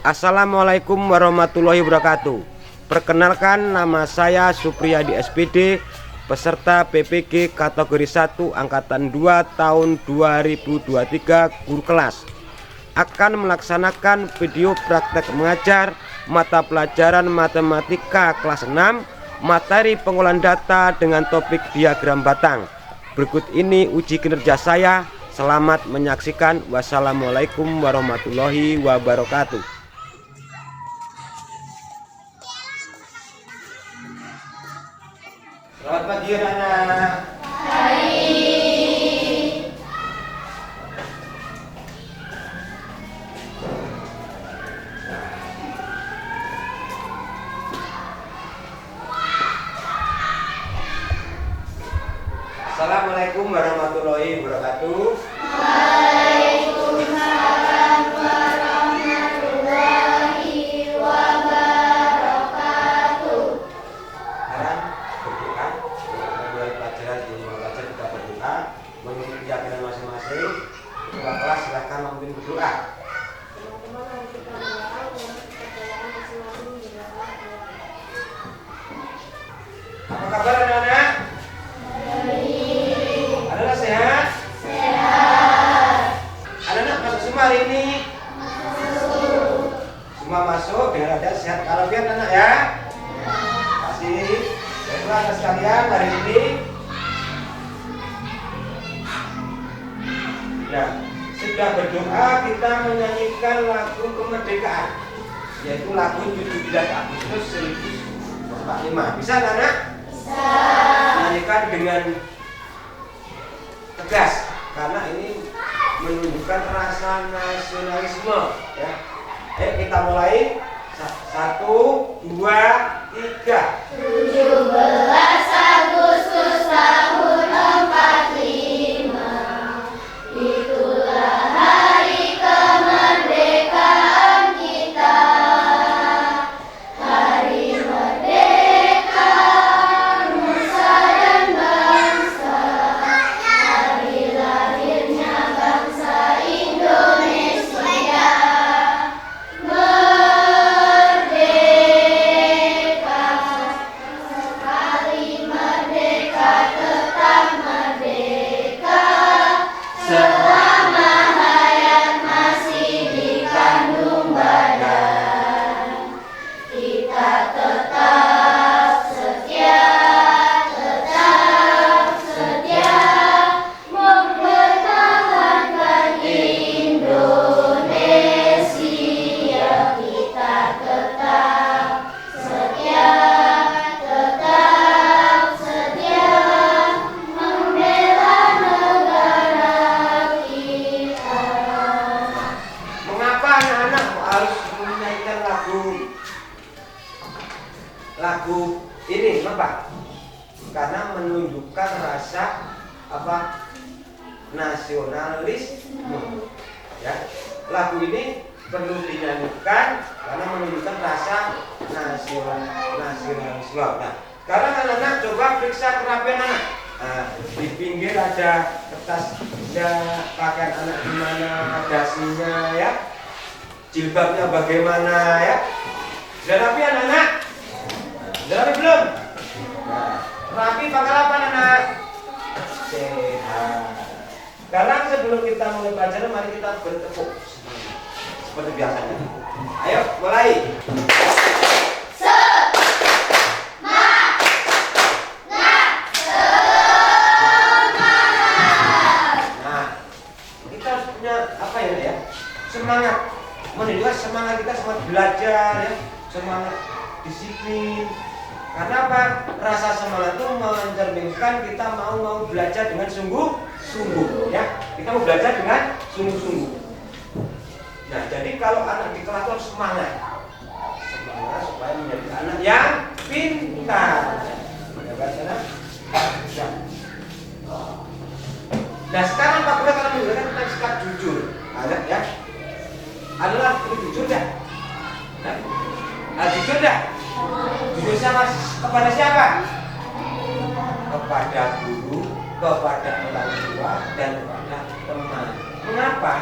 Assalamualaikum warahmatullahi wabarakatuh. Perkenalkan, nama saya Supriyadi SPD, peserta PPG kategori 1 angkatan 2 tahun 2023, guru kelas. Akan melaksanakan video praktek mengajar mata pelajaran matematika kelas 6, materi pengolahan data dengan topik diagram batang. Berikut ini uji kinerja saya. Selamat menyaksikan. Wassalamualaikum warahmatullahi wabarakatuh. Selamat pagi anak-anak. Assalamualaikum warahmatullahi wabarakatuh. Waalaikumsalam warahmatullahi wabarakatuh. Sekarang berdoa, mulai pelajaran di belajar kita berdoa, menurut keyakinan masing-masing. Ketua kelas silakan memimpin berdoa. Apa kabar anak-anak? Anak-anak sehat? Sehat. Anak-anak masuk semua hari ini? Semua masuk dengan ada sehat walafiat anak ya? Kasih. Baiklah anak sekalian, hari ini nah, sudah berdoa, kita menyanyikan lagu kemerdekaan, yaitu lagu 17 Agustus 1945. Bisa anak-anak? Bisa. Nyanyikan dengan tegas karena ini menunjukkan rasa nasionalisme ya. Ayo kita mulai. 1, 2, 3. 17 Agustus tahun 45, itulah hari kemerdekaan kita. Hari merdeka nusa dan bangsa, hari lahirnya bangsa Indonesia. Merdeka, sekali merdeka tetap merdeka, selama hayat masih dikandung badan. Kita tetap setia mempertahankan Indonesia. Kita tetap setia membela negara kita. Mengapa anak-anak harus menyanyikan lagu ini? Kenapa? Karena menunjukkan rasa nasionalisme ya. Lagu ini perlu dinyanyikan karena menunjukkan rasa nasionalisme. Nah, sekarang anak-anak coba periksa kerapian anak. Nah, di pinggir ada kertas ya, pakaian anak gimana, dasinya ya, jilbabnya bagaimana ya. Sudah rapi anak-anak? Sudah rapi belum? Nah, rapi pakai apa anak? Sehat. Sekarang sebelum kita mulai pelajaran, mari kita bertepuk seperti biasanya. Ayo mulai. Nah, kita harus punya apa ya? Semangat. Menunjukkan semangat kita, semangat belajar ya, semangat disiplin. Karena apa? Rasa semangat itu mencerminkan kita mau belajar dengan sungguh-sungguh ya. Kita mau belajar dengan sungguh-sungguh. Nah, jadi kalau anak di kelas itu harus semangat supaya menjadi anak yang pintar. Ya kan, anak? Ya. Nah, sekarang Pak Guru akan menunjukkan tentang sikap jujur. Anak ya. Adalah jujur dah. Jujur dah. Jujur sama kepada siapa? Kepada guru, kepada orang tua, dan kepada teman. Mengapa?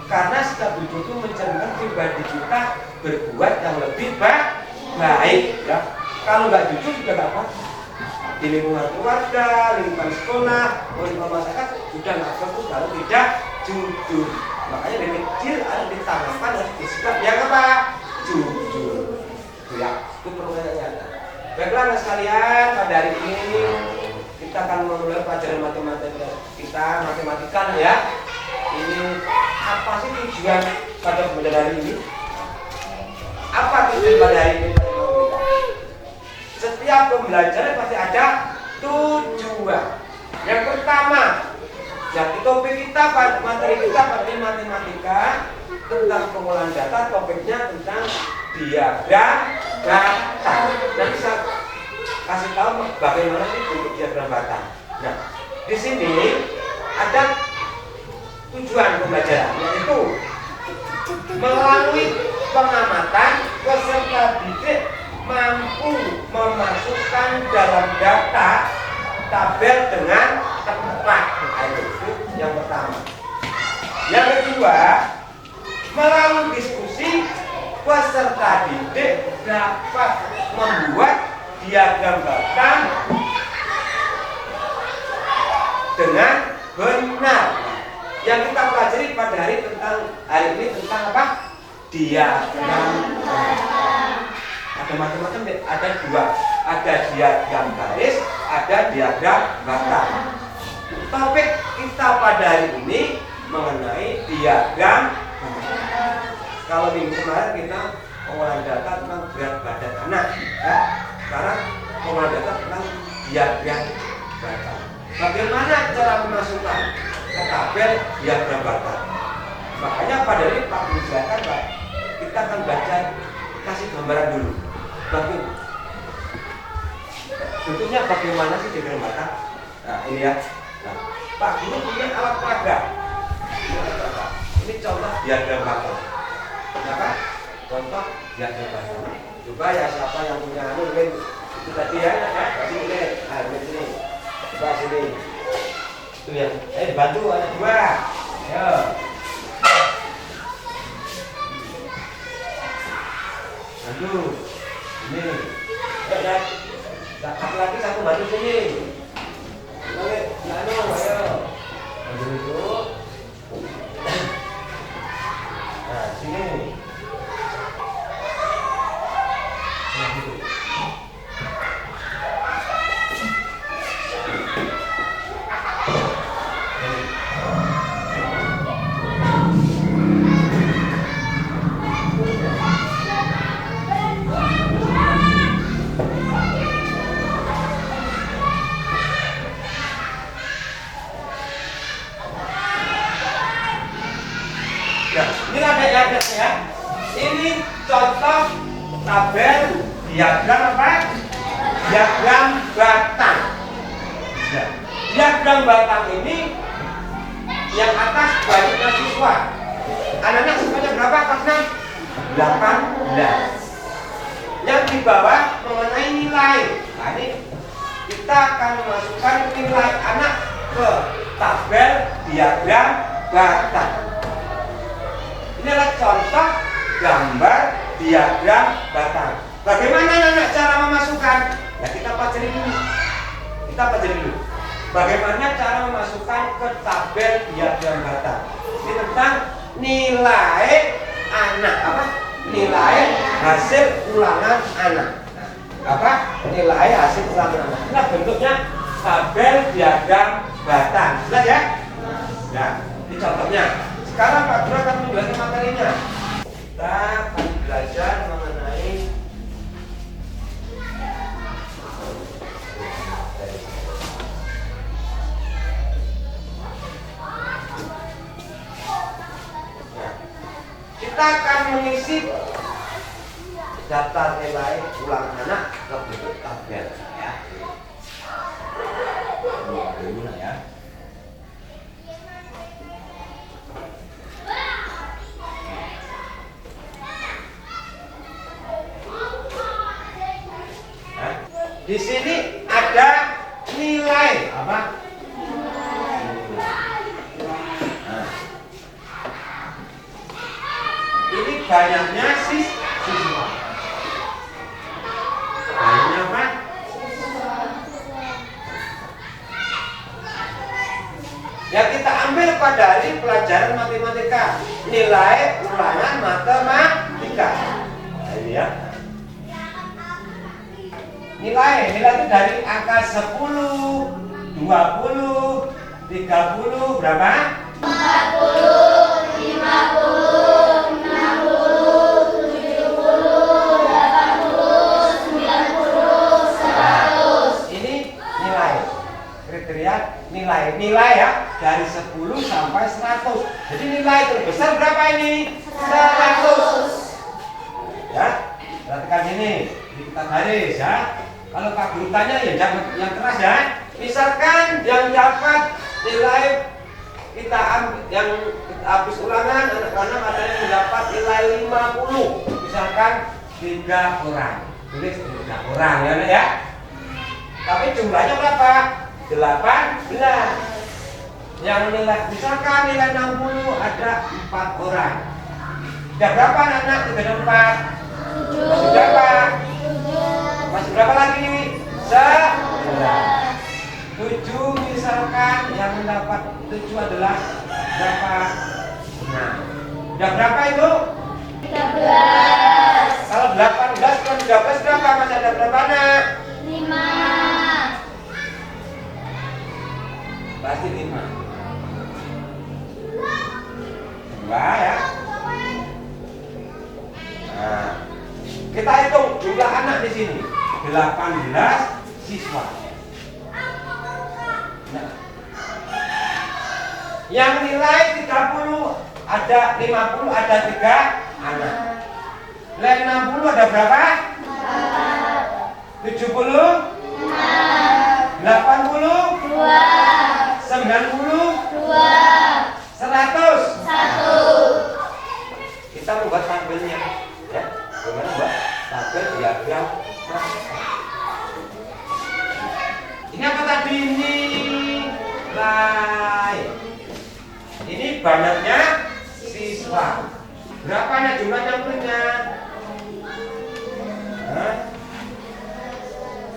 Karena sikap jujur itu mencerminkan pribadi kita berbuat yang lebih baik ya. Kalau nggak jujur juga nggak apa. Di lingkungan keluarga, lingkungan sekolah, lingkungan masyarakat sudah nggak bagus kalau tidak jujur. Makanya dari kecil harus ditanamkan sikap yang apa? Jujur. Itu ya, itu perbedaannya. Baiklah anak sekalian, pada hari ini kita akan memulai pelajaran matematika kita, matematika ya. Ini apa sih tujuan pada pembelajaran hari ini? Apa tujuan pada hari ini? Setiap pembelajaran pasti ada tujuan. Yang pertama, jadi topik kita, materi kita pada matematika tentang pengolahan data, topiknya tentang diagram data. Nanti saya kasih tahu bagaimana sih bentuk diagram data. Nah, di sini ada tujuan pembelajaran, yaitu melalui pengamatan peserta didik mampu memasukkan dalam data tabel dengan tepat. Itu yang pertama. Yang kedua, melalui diskusi peserta didik dapat membuat diagram data dengan benar. Yang kita pelajari pada hari ini tentang apa? Diagram data. Ada macam-macam, ada dua, ada diagram garis, ada diagram data. Topik kita pada hari ini mengenai diagram. Kalau minggu kemarin kita pengolahan data tentang berat badan anak, ya. Sekarang pengolahan data tentang diagram data. Bagaimana cara memasukkan ke tabel diagram data? Makanya pada hari ini Pak Guru silakan Pak, kita akan baca, kasih gambaran dulu. Bentuknya bagaimana sih diagram data? Nah ini ya. Nah, Pak Guru punya alat peraga. Ini contoh diagram data. Kenapa? Contoh diagram data. Coba ya siapa yang punya mungkin itu tadi ya, sini, sini. Coba sini. Itu ya. Bantu ada dua. Ayo. Bantu. Ini. Ya. Satu lagi satu bantu sini. Oke, ayo. Bantu itu. Nah, sini. Nah, gitu. Ini ada ya. Ini contoh tabel diagram apa? Diagram batang. Diagram batang ini yang atas banyaknya siswa. Anak-anak siswanya berapa kelasnya? 18. Yang di bawah mengenai nilai. Nah ini kita akan memasukkan nilai anak ke tabel diagram batang. Ini adalah contoh gambar diagram batang. Bagaimana anak cara memasukkan? Ya kita pelajari dulu. Bagaimana cara memasukkan ke tabel diagram batang? Ini tentang nilai anak apa? Nilai hasil ulangan anak. Apa? Nilai hasil ulangan anak. Nah bentuknya tabel diagram batang. Jelas ya? Nah, ini contohnya. Sekarang Pak Guru akan menjelaskan materinya. Kita akan belajar mengenai kita akan mengisi daftar nilai ulangan anak ke bentuk tabel ya. Dulu ya. Di sini ada nilai apa? banyaknya siswa. Banyaknya apa? Ya kita ambil pada hari pelajaran matematika, nilai ulangan matematika. Nah, ini ya. Nilai itu dari angka 10, 20, 30 berapa? 40, 50, 60, 70, 80, 90, 100. Ini nilai. Kriteria nilai ya dari 10 sampai 100. Jadi nilai terbesar berapa ini? 100. Ya, perhatikan ini. Kita garis ya. Kalau Pak Guru tanya ya jangan yang keras ya. Misalkan yang dapat nilai kita yang kita habis ulangan anak-anak ada yang mendapat nilai 50. Misalkan 3 orang. Tulis 3 orang ya, Nak, ya. Tapi jumlahnya berapa? 18. Yang nilai misalkan nilai 60 ada 4 orang. Ada berapa anak-anak? 34. Masih berapa? Masih berapa lagi? 11. 7 misalkan yang mendapat 7 adalah berapa? Nah, udah berapa itu? 13. Kalau 18 kurang 13 berapa? Masih ada berapa anak? 5. Pasti 5. 2 ya. Nah, kita hitung jumlah anak di sini. 18 siswa. Nah, yang nilai 30 ada 50 ada 3 anak. Nilai 60 ada berapa? 70, 80, 90, 100. Kita membuat tabelnya ya. Bagaimana buat tabel diagram. Ini apa tadi ini? Ini banyaknya siswa. Berapanya jumlahnya punya?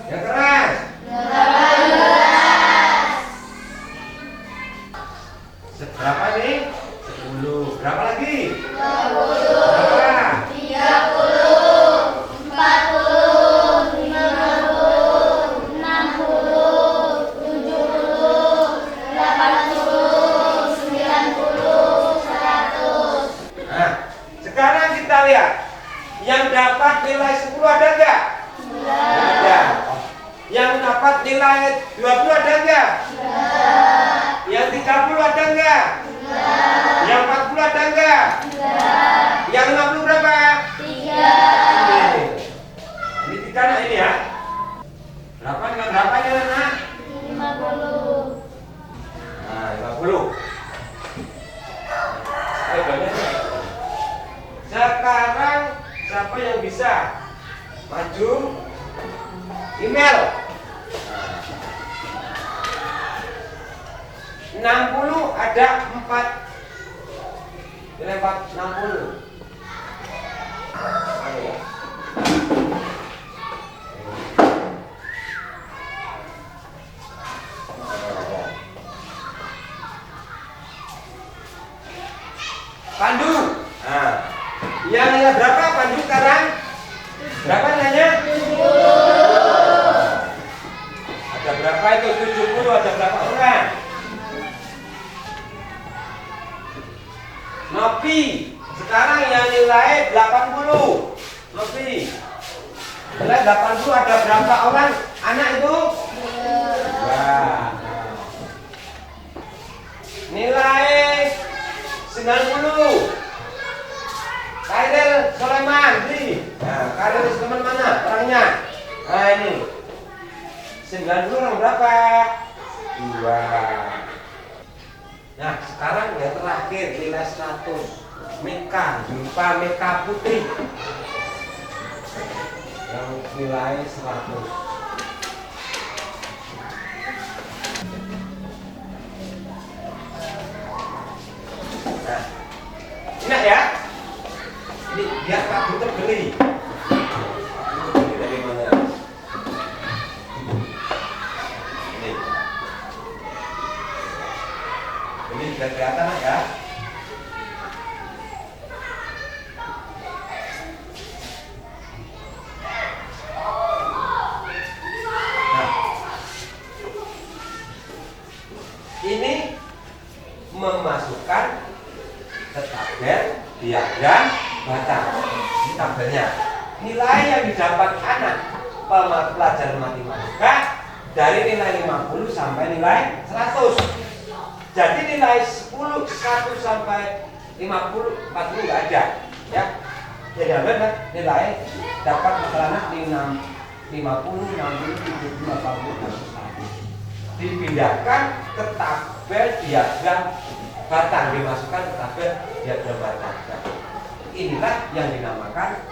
Yang keras. 18. Berapa nih? 10. Berapa lagi? 20. Berapa? 30, 40, 50, 60, 70, 80, 90, 100. Nah, sekarang kita lihat yang dapat nilai 10 ada enggak? Ada. Yang dapat nilai 20 ada enggak? Yang 30 ada enggak? Yang 40 ada enggak? Yang 50 berapa? 3. Ini 3 anak ini ya. Berapa dengan berapa ini anak? 50. Nah, 50. Banyak. Sekarang siapa yang bisa maju email? 60 ada 4. Nilai 4 60. Ayo ya. Pandu. Nah, yang nilai berapa Pandu sekarang? Berapa nilainya? 70. Ada berapa itu? 70 ada berapa orang? Nopi. Sekarang yang nilai 80. Nopi. Nilai 80 ada berapa orang anak itu? 2. Nilai 90. Kairil Sulaiman, nih. Nah, Kairil Sulaiman mana orangnya? Nah, ini. 90 orang berapa? 2. Nah, sekarang yang terakhir nilai 100. Meka, jumpa Meka Putri. Yang nilai 100. Nah, ingat ya. Ini biar Pak Guru terbeli. Terbeli dari mana? Ini. Ini sudah kelihatan ya. Ini memasukkan ke tabel diagram batang. Ini tabelnya. Nilai yang didapat anak pelajar matematika dari nilai 50 sampai nilai 100. Jadi nilai 10, 1 sampai 50, 40 nggak ada. Ya. Jadi ada nilai dapat anak 50, 60, 70, 80, 100. Dipindahkan ke tabel diagram batang, dimasukkan ke tabel diagram batang. Inilah yang dinamakan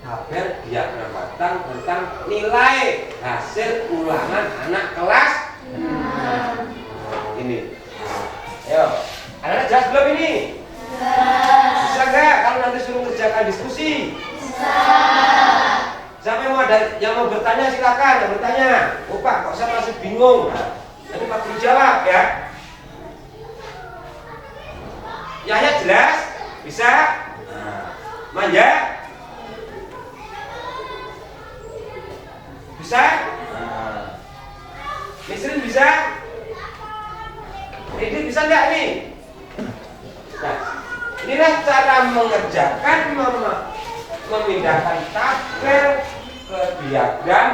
tabel diagram batang tentang nilai hasil ulangan anak kelas 6. Ini. Ayo, ada jelas belum ini? Bisa nggak kalau nanti suruh kerjakan diskusi? Bisa. Siapa yang mau bertanya silakan, yang bertanya. Oh Pak, kok saya masih bingung? Nanti Pak Guru jawab ya. Yahya jelas? Bisa? Manja? Bisa? Misrin bisa? Ini bisa nggak nih? Nah, inilah cara mengerjakan memindahkan tabel ke diagram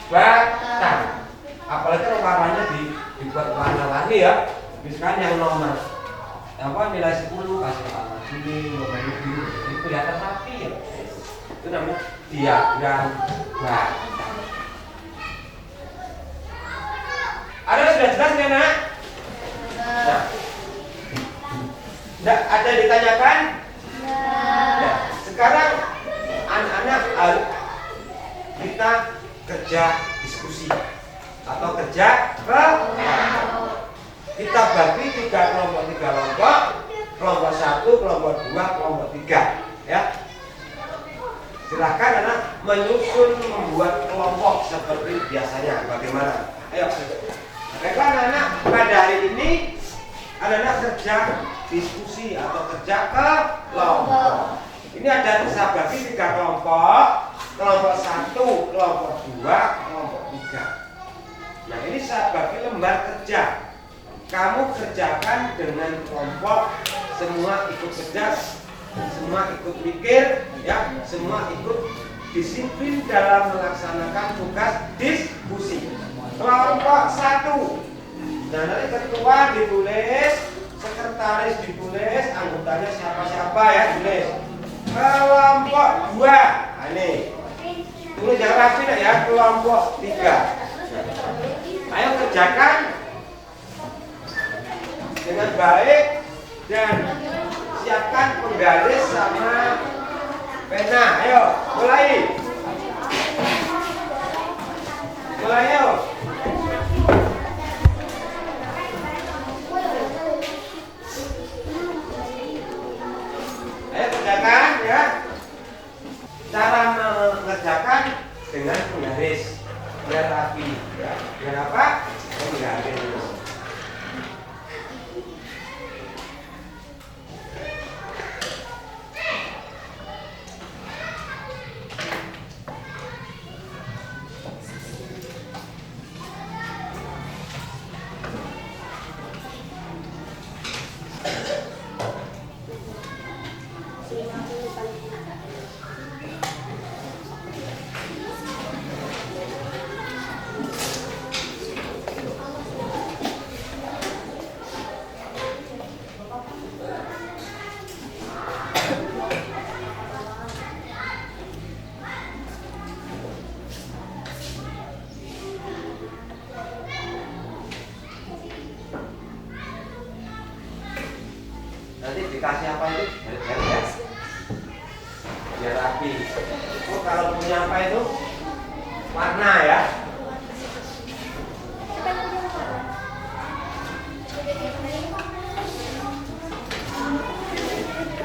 batang. Apalagi kalau warnanya dibuat warna-warni ya. Misalkan yang nomor nilai 10 kasih warna kuning, warna biru, itu kelihatan rapi ya. Itu namanya diagram batang. Ada yang sudah jelas nggak nak? Nah, tidak ada yang ditanyakan? Nah, sekarang anak-anak kita kerja diskusi atau kerja kelompok. Kita bagi 3 kelompok, kelompok 1, kelompok 2, kelompok 3 ya. Silakan anak menyusun membuat kelompok seperti biasanya. Bagaimana? Ayo. Baiklah anak, pada hari ini anak-anak kerja diskusi atau kerja kelompok. Ini ada saya bagi 3 kelompok, kelompok 1, kelompok 2, kelompok 3. Nah ini saya bagi lembar kerja. Kamu kerjakan dengan kelompok, semua ikut kerja, semua ikut mikir, ya, semua ikut disiplin dalam melaksanakan tugas diskusi. Kelompok 1. Nah nanti ketua ditulis, sekretaris ditulis, anggotanya siapa-siapa ya tulis. Kelompok 2, nah, ini tulis yang rapi ya. Kelompok 3. Ayo kerjakan dengan baik dan siapkan penggaris sama pena. Ayo mulai. Ayo. Ayo kerjakan ya. Cara mengerjakan dengan penggaris biar rapi ya. Biar apa? Penggaris. Nanti dikasih apa itu? Garis ya? Biar rapi. Oh, kalau punya apa itu? Warna ya.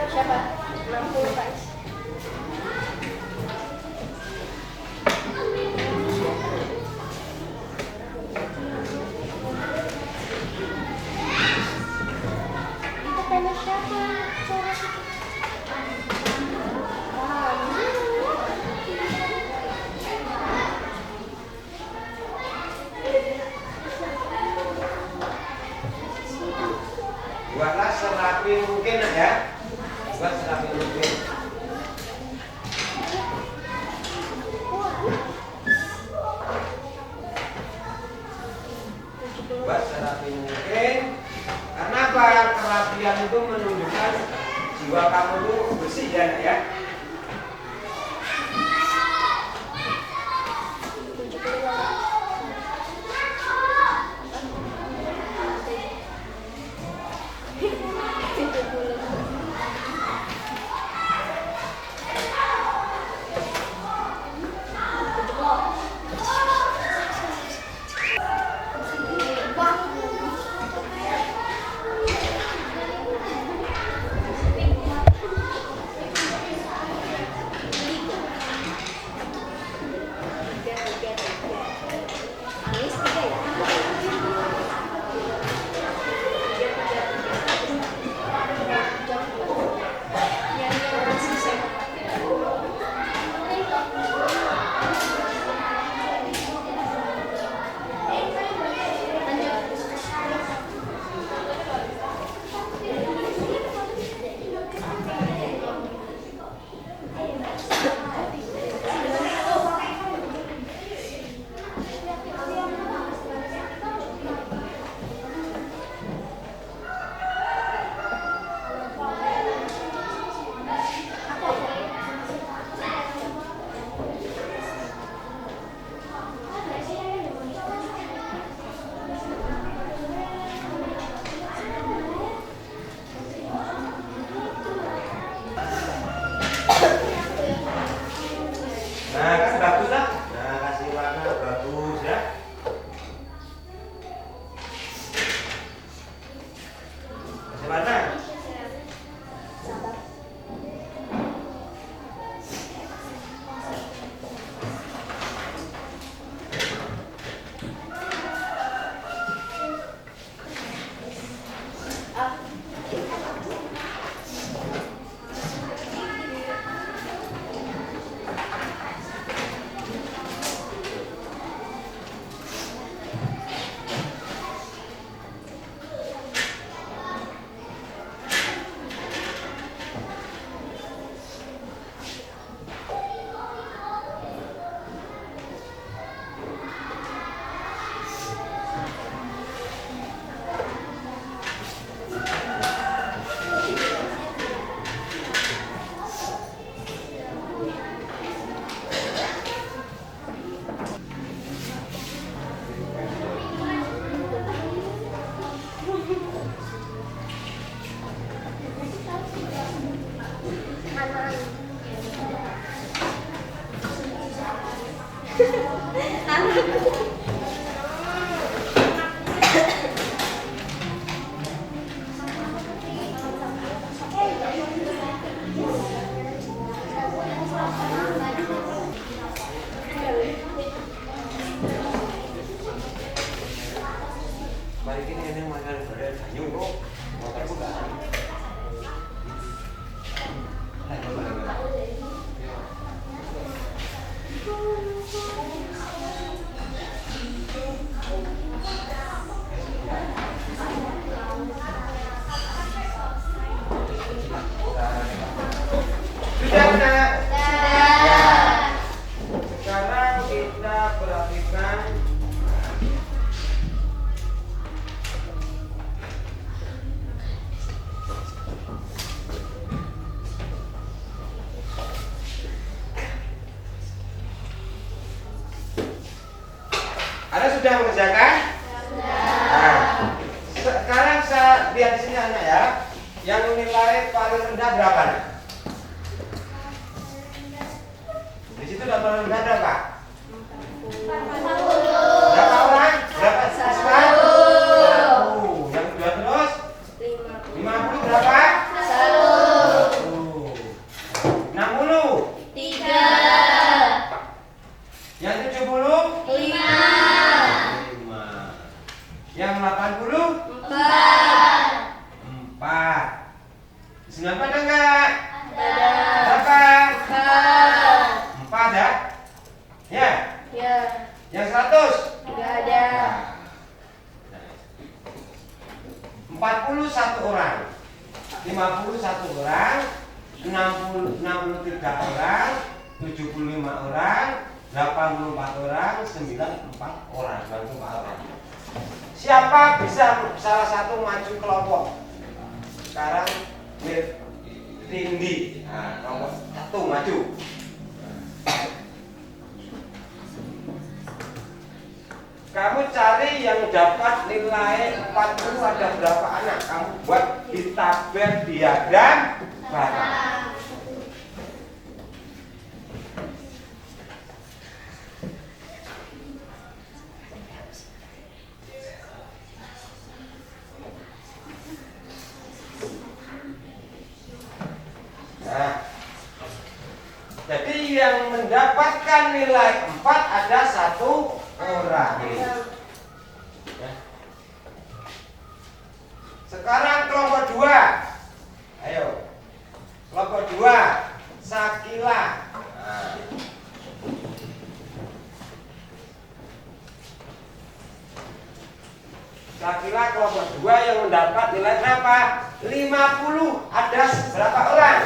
Siapa? 60 Pak. Itu tema siapa? Buatlah serapi mungkin ya. Buat serapi mungkin. Buat serapi mungkin. Karena apa? Kerapian itu menunjukkan jiwa kamu itu bersih ya, Nak, ya. Nah, kan bagus lah. Nah, kasih warna bagus ya. Kasih warna. Mari kini ini makan pada banyu kok. Motor bukan. Sudah, Nak? Sekarang kita perhatikan Anda sudah mengerjakan? Nah, sekarang saya lihat di sini anak ya. Yang nilai paling rendah berapa? Nak? Di situ paling rendah berapa? 40. Berapa orang? Berapa siswa? 1. Yang kedua terus? 50 berapa? 1. 1. 53 orang, 75 orang, 84 orang, 94 orang, 94 orang. Siapa bisa salah satu maju kelompok? Sekarang Rindi, nah, kelompok satu maju. Kamu cari yang dapat nilai 40 ada berapa anak? Kamu buat di tabel diagram barang. Nah, jadi yang mendapatkan nilai 4 ada 1 orang. Ya. Sekarang kelompok 2. Ayo. Kelompok 2, Sakila. Nah. Sakila kelompok 2 yang mendapat nilai berapa? 50. Ada berapa orang?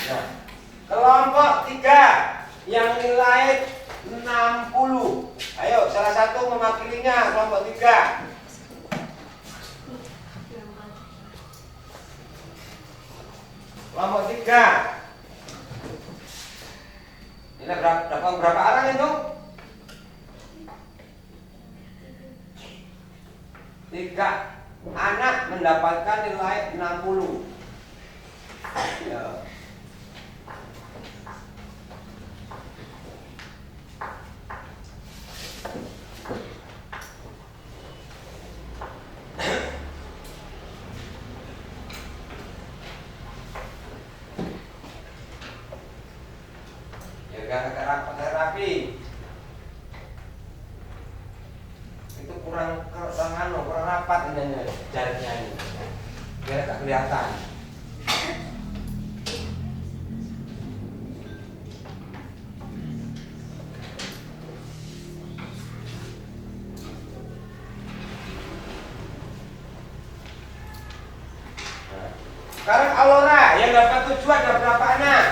Nah, kelompok 3 yang nilai 60. Ayo, salah satu mewakilinya kelompok 3. Kelompok 3. Ini berapa orang itu? 3 anak mendapatkan nilai 60. Ya. Pakai rapi. Itu kurang rapat ini jaraknya ini. Biar tak kelihatan. Nah, sekarang Alora yang dapat 7 ada berapa anak?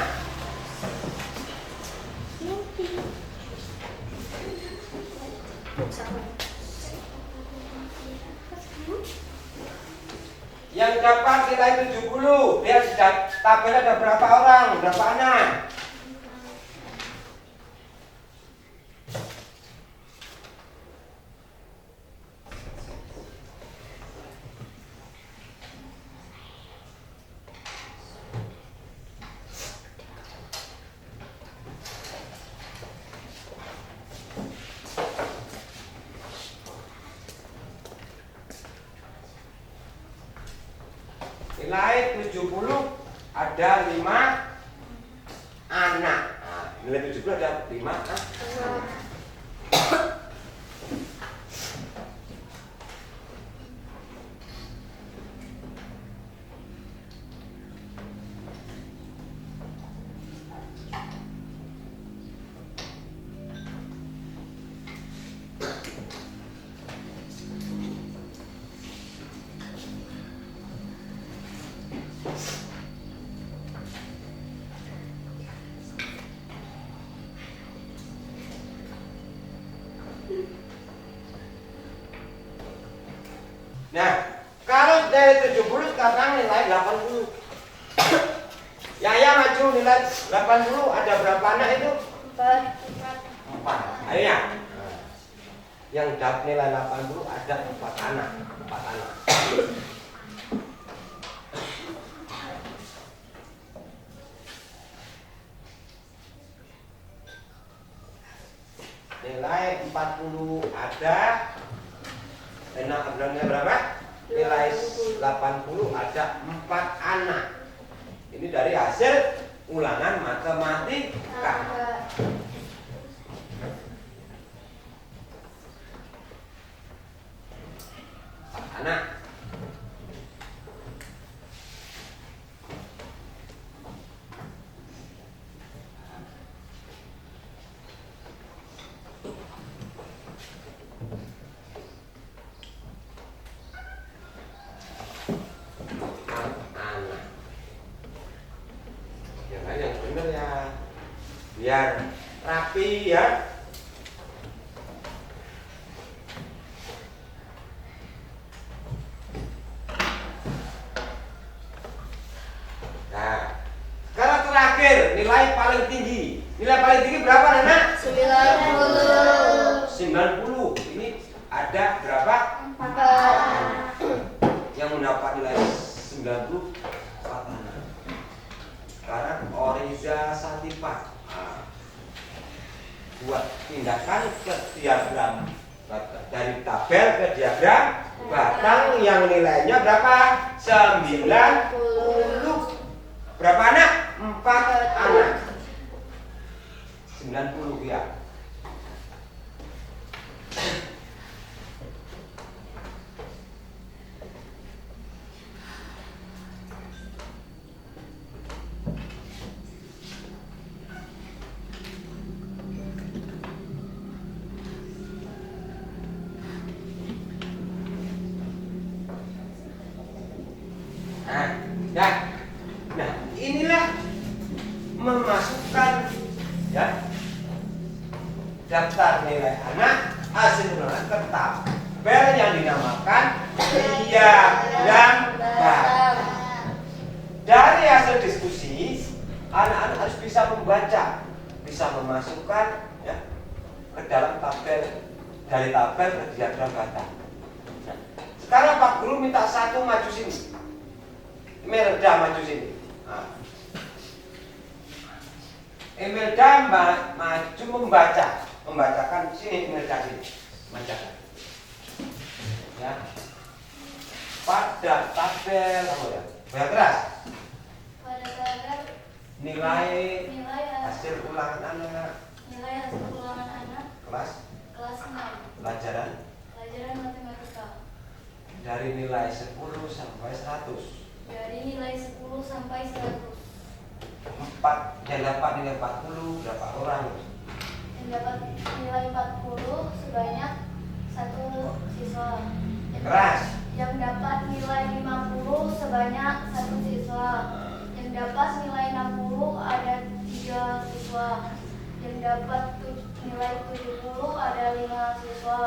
Yang dapat nilai 70, lihat di tabel ada berapa orang, berapa anak? Nilai 70 ada 5 anak. Nah, nilai 70 ada 5 anak. Nah, kalau dari 70 sekarang nilai 80. Yaya maju nilai 80 ada berapa anak itu? 4. Ayo ya. Yang dapat nilai 80 ada 4 anak. 4 anak. Nilai 40 ada. Nilai berapa? Nilai 80 ada 4 anak. Ini dari hasil ulangan matematika. Anak. biar rapi ya. Nah, sekarang terakhir nilai paling tinggi. Nilai paling tinggi berapa anak? 90. 90. Ini ada berapa? 4. Yang mendapat nilai 90 4 anak. Sekarang Oriza Satifah. Buat tindakan ke diagram dari tabel ke diagram batang yang nilainya berapa? 90. Berapa anak? 4 anak. 90 ya. Nah, inilah memasukkan ya daftar nilai anak hasil penilaian ke tabel yang dinamakan diagram batang. Dari hasil diskusi, anak-anak harus bisa membaca, bisa memasukkan ya ke dalam tabel, dari tabel ke diagram batang. Nah, sekarang Pak Guru minta satu maju sini. Imelda maju sini. Nah. Imelda maju membacakan sini. Imelda sini, bacakan. Ya. Pada tabel kamu ya, banyak keras. Pada tabel Nilai hasil ulangan anak. Nilai hasil ulangan anak Kelas 6. pelajaran Pelajaran matematika. dari nilai 10 sampai 100. Dari nilai 10 sampai 100. 4 yang dapat nilai 40 berapa orang? Yang dapat nilai 40 sebanyak 1 siswa. Keras. Yang dapat nilai 50 sebanyak 1 siswa. Yang dapat nilai 60 ada 3 siswa. Yang dapat nilai 70 ada 5 siswa.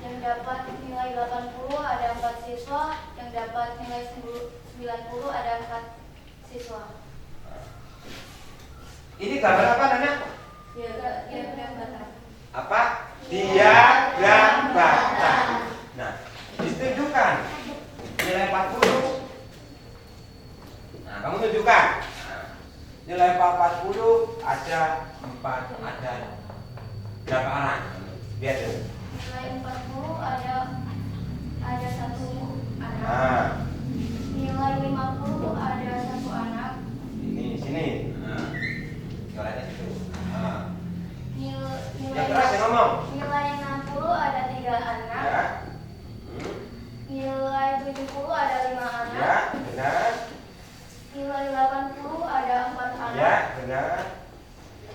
Yang dapat nilai 80 ada 4 siswa. Yang dapat nilai 90 ada 4 siswa. Ini gambar apa anak? Diagram batang. Apa? Diagram batang. Nah, ditunjukkan nilai 40. Nah, kamu tunjukkan. Nah, nilai 40 ada 4, ada berapa orang? Lihat dulu. Nilai 40 ada 1 anak. Nah, Nilai 50 ada 1 anak. ini sini. Nah, nilainya situ. Nah, Nilai yang keras yang ngomong. Nilai 60 ada 3 anak. Ya. Hmm. Nilai 70 ada 5 anak. Ya, benar. Nilai 80 ada 4 anak. Ya, benar.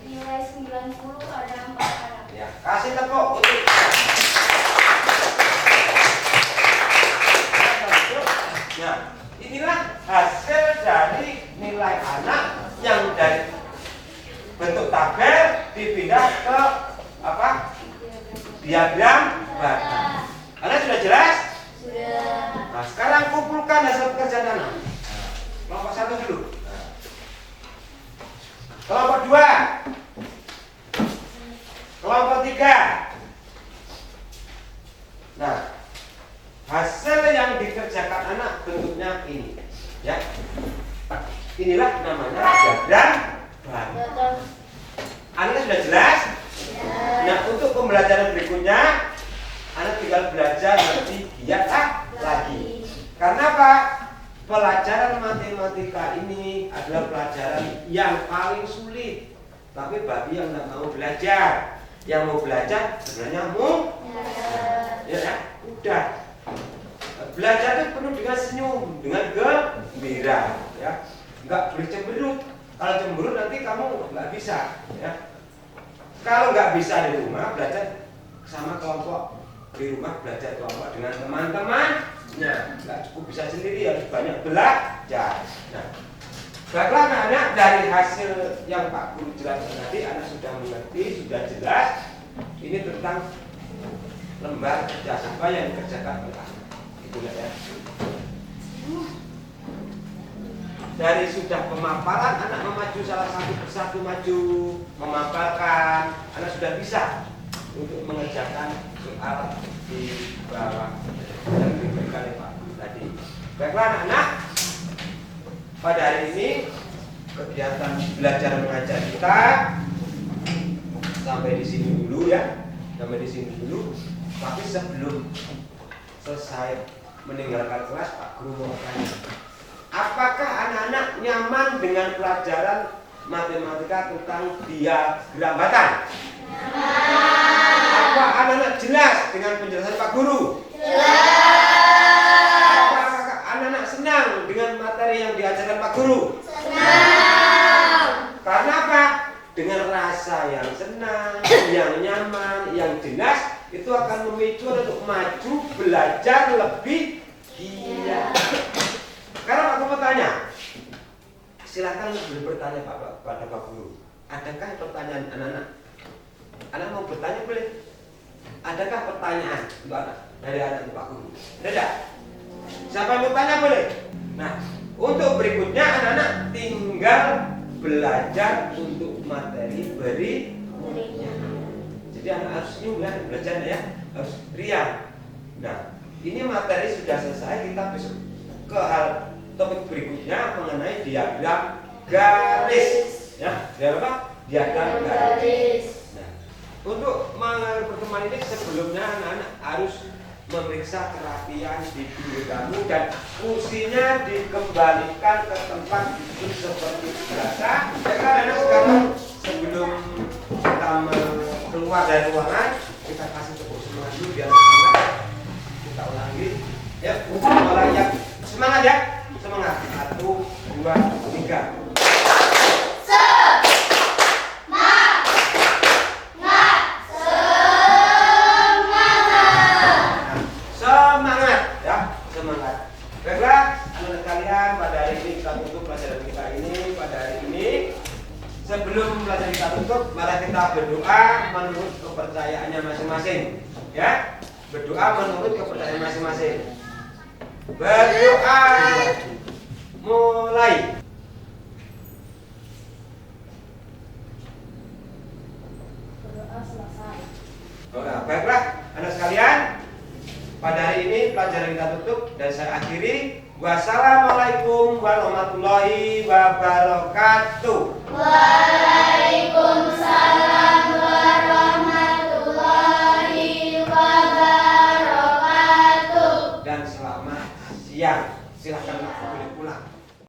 Nilai 90 ada 4 anak. Ya, kasih tepuk untuk. Nah, inilah hasil dari nilai anak yang dari bentuk tabel dipindah ke apa? Diagram batang. Anak sudah jelas? Sudah. Nah, sekarang kumpulkan hasil pekerjaan anak. Kelompok 1 dulu. Kelompok 2. Kelompok 3. Nah, hasil yang dikerjakan anak bentuknya ini, ya. Inilah namanya diagram batang. Batang. Anak sudah jelas? Ya. Nah, untuk pembelajaran berikutnya, anak tinggal belajar lebih giat lagi. Karena apa? Pelajaran matematika ini adalah pelajaran yang paling sulit. Tapi bagi yang tidak mau belajar, yang mau belajar sebenarnya ya, udah. Belajar itu penuh dengan senyum, dengan gembira, ya. Nggak boleh cemberut. Kalau cemberut nanti kamu nggak bisa, ya. Kalau nggak bisa di rumah belajar sama kelompok, di rumah belajar kelompok dengan teman-temannya. Nggak cukup bisa sendiri, harus banyak belajar. Nah, Baiklah anak-anak, dari hasil yang Pak Guru jelaskan tadi, anak sudah mengerti, sudah jelas. Ini tentang lembar kerja siswa yang dikerjakan oleh anak. Itulah ya. Dari sudah pemaparan, anak memaju salah satu persatu maju memaparkan, anak sudah bisa untuk mengerjakan soal di bawah yang diberikan oleh Pak Guru tadi. Baiklah anak-anak, pada hari ini kegiatan belajar mengajar kita sampai di sini dulu ya, sampai di sini dulu. Tapi sebelum selesai meninggalkan kelas, Pak Guru mau tanya, apakah anak-anak nyaman dengan pelajaran matematika tentang diagram batan? Apa anak-anak jelas dengan penjelasan Pak Guru? Apakah anak-anak senang dengan materi yang diajarkan Pak Guru? Karena apa? Dengan rasa yang senang, yang nyaman, yang jelas, itu akan memicu untuk maju belajar lebih giat. Sekarang aku mau tanya, silakan boleh bertanya pada Pak Guru. Adakah pertanyaan anak-anak? Anak mau bertanya boleh? Adakah pertanyaan untuk anak dari anak Pak Guru? Tidak? Siapa yang mau tanya boleh? Nah, untuk berikutnya anak-anak tinggal belajar untuk materi berikutnya. Jadi anak harus senyum ya, belajar ya, harus riang. Nah, ini materi sudah selesai, kita besok ke hal topik berikutnya mengenai diagram garis. Ya, diagram apa? Diagram garis. Nah, untuk mengenai pertemuan ini sebelumnya anak-anak harus memeriksa kerapian di diri kamu dan kursinya dikembalikan ke tempat duduk seperti biasa. Ya kan anak, sekarang sebelum kita keluar dari ruangan, kita kasih tepuk semangat dulu biar semangat. Kita ulangi. Ya, orang yang semangat ya, semangat. 1, 2, 3. Sebelum pelajaran kita tutup, mari kita berdoa menurut kepercayaannya masing-masing. Ya, berdoa menurut kepercayaan masing-masing. Berdoa mulai. Berdoa selesai. Oke, baiklah, anak sekalian. Pada hari ini pelajaran kita tutup dan saya akhiri. Wassalamualaikum warahmatullahi wabarakatuh.